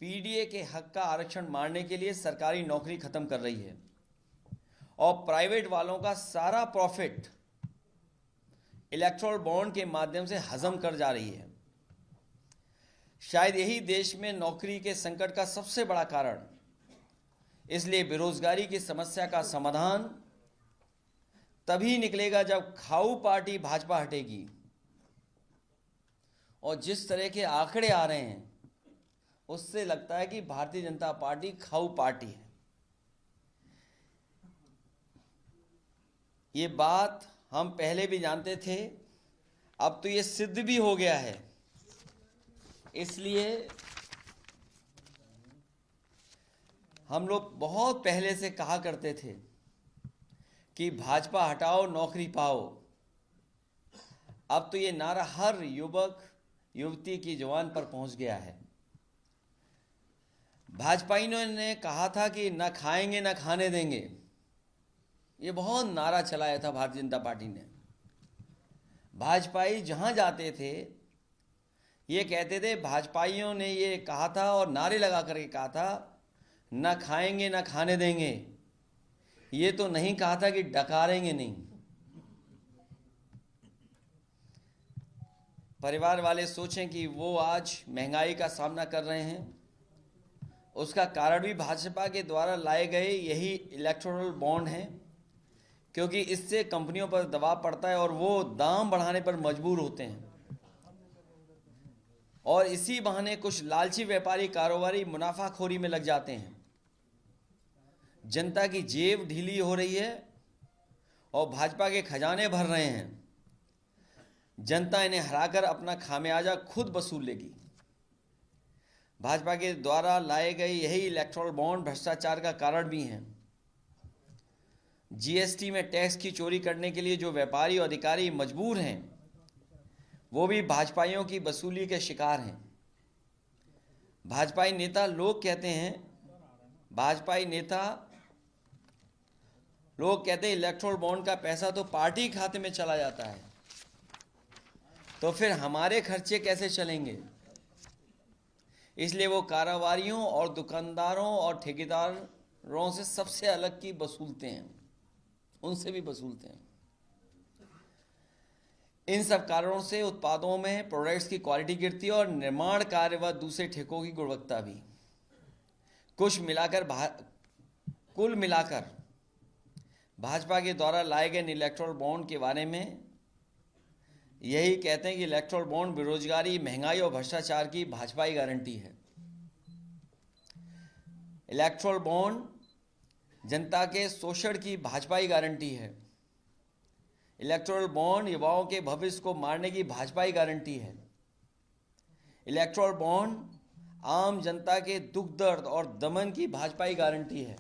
PDA के हक का आरक्षण मारने के लिए सरकारी नौकरी खत्म कर रही है और प्राइवेट वालों का सारा प्रॉफिट इलेक्टोरल बॉन्ड के माध्यम से हजम कर जा रही है। शायद यही देश में नौकरी के संकट का सबसे बड़ा कारण। इसलिए बेरोजगारी की समस्या का समाधान तभी निकलेगा जब खाऊ पार्टी भाजपा हटेगी। और जिस तरह के आंकड़े आ रहे हैं उससे लगता है कि भारतीय जनता पार्टी खाऊ पार्टी है। ये बात हम पहले भी जानते थे, अब तो ये सिद्ध भी हो गया है। इसलिए हम लोग बहुत पहले से कहा करते थे कि भाजपा हटाओ नौकरी पाओ। अब तो ये नारा हर युवक युवती की जुबान पर पहुंच गया है। भाजपाइयों ने कहा था कि न खाएंगे न खाने देंगे, ये बहुत नारा चलाया था भारतीय जनता पार्टी ने। भाजपाई जहां जाते थे ये कहते थे, भाजपाइयों ने ये कहा था और नारे लगा करके कहा था न खाएंगे न खाने देंगे। ये तो नहीं कहा था कि डकारेंगे नहीं। परिवार वाले सोचें कि वो आज महंगाई का सामना कर रहे हैं, उसका कारण भी भाजपा के द्वारा लाए गए यही इलेक्टोरल बॉन्ड हैं, क्योंकि इससे कंपनियों पर दबाव पड़ता है और वो दाम बढ़ाने पर मजबूर होते हैं। और इसी बहाने कुछ लालची व्यापारी कारोबारी मुनाफाखोरी में लग जाते हैं। जनता की जेब ढीली हो रही है और भाजपा के खजाने भर रहे हैं। जनता इन्हें हराकर अपना खामियाजा खुद वसूल लेगी। भाजपा के द्वारा लाए गए यही इलेक्टोरल बॉन्ड भ्रष्टाचार का कारण भी हैं। जीएसटी में टैक्स की चोरी करने के लिए जो व्यापारी और अधिकारी मजबूर हैं, वो भी भाजपाइयों की वसूली के शिकार हैं। भाजपाई नेता लोग कहते हैं इलेक्टोरल बॉन्ड का पैसा तो पार्टी खाते में चला जाता है, तो फिर हमारे खर्चे कैसे चलेंगे? इसलिए वो कारोबारियों और दुकानदारों और ठेकेदारों से सबसे अलग की वसूलते हैं, उनसे भी वसूलते हैं। इन सब कारणों से उत्पादों में प्रोडक्ट्स की क्वालिटी गिरती है और निर्माण कार्य व दूसरे ठेकों की गुणवत्ता भी। कुल मिलाकर भाजपा के द्वारा लाए गए इलेक्टोरल बॉन्ड के बारे में यही कहते हैं कि इलेक्टोरल बॉन्ड बेरोजगारी, महंगाई और भ्रष्टाचार की भाजपाई गारंटी है। इलेक्टोरल बॉन्ड जनता के शोषण की भाजपाई गारंटी है। इलेक्टोरल बॉन्ड युवाओं के भविष्य को मारने की भाजपाई गारंटी है। इलेक्टोरल बॉन्ड आम जनता के दुख दर्द और दमन की भाजपाई गारंटी है।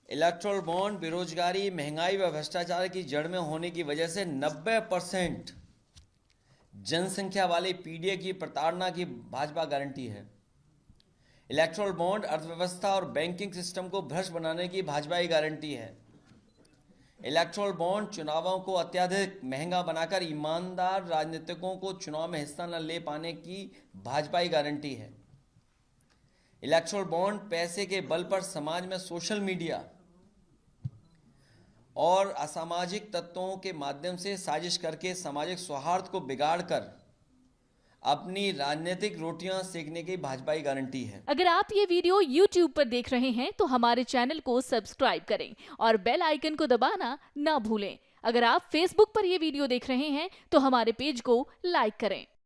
इलेक्टोरल बॉन्ड बेरोजगारी, महंगाई व भ्रष्टाचार की जड़ में होने की वजह से 90% जनसंख्या वाले पीडीए की प्रताड़ना की भाजपा गारंटी है। इलेक्टोरल बॉन्ड अर्थव्यवस्था और बैंकिंग सिस्टम को भ्रष्ट बनाने की भाजपाई गारंटी है। इलेक्टोरल बॉन्ड चुनावों को अत्यधिक महंगा बनाकर ईमानदार राजनीतिकों को चुनाव में हिस्सा न ले पाने की भाजपाई गारंटी है। इलेक्टोरल बॉन्ड पैसे के बल पर समाज में सोशल मीडिया और असामाजिक तत्वों के माध्यम से साजिश करके सामाजिक सौहार्द को बिगाड़कर अपनी राजनीतिक रोटियां सेकने की भाजपाई गारंटी है। अगर आप ये वीडियो YouTube पर देख रहे हैं तो हमारे चैनल को सब्सक्राइब करें और बेल आइकन को दबाना ना भूलें। अगर आप Facebook पर ये वीडियो देख रहे हैं तो हमारे पेज को लाइक करें।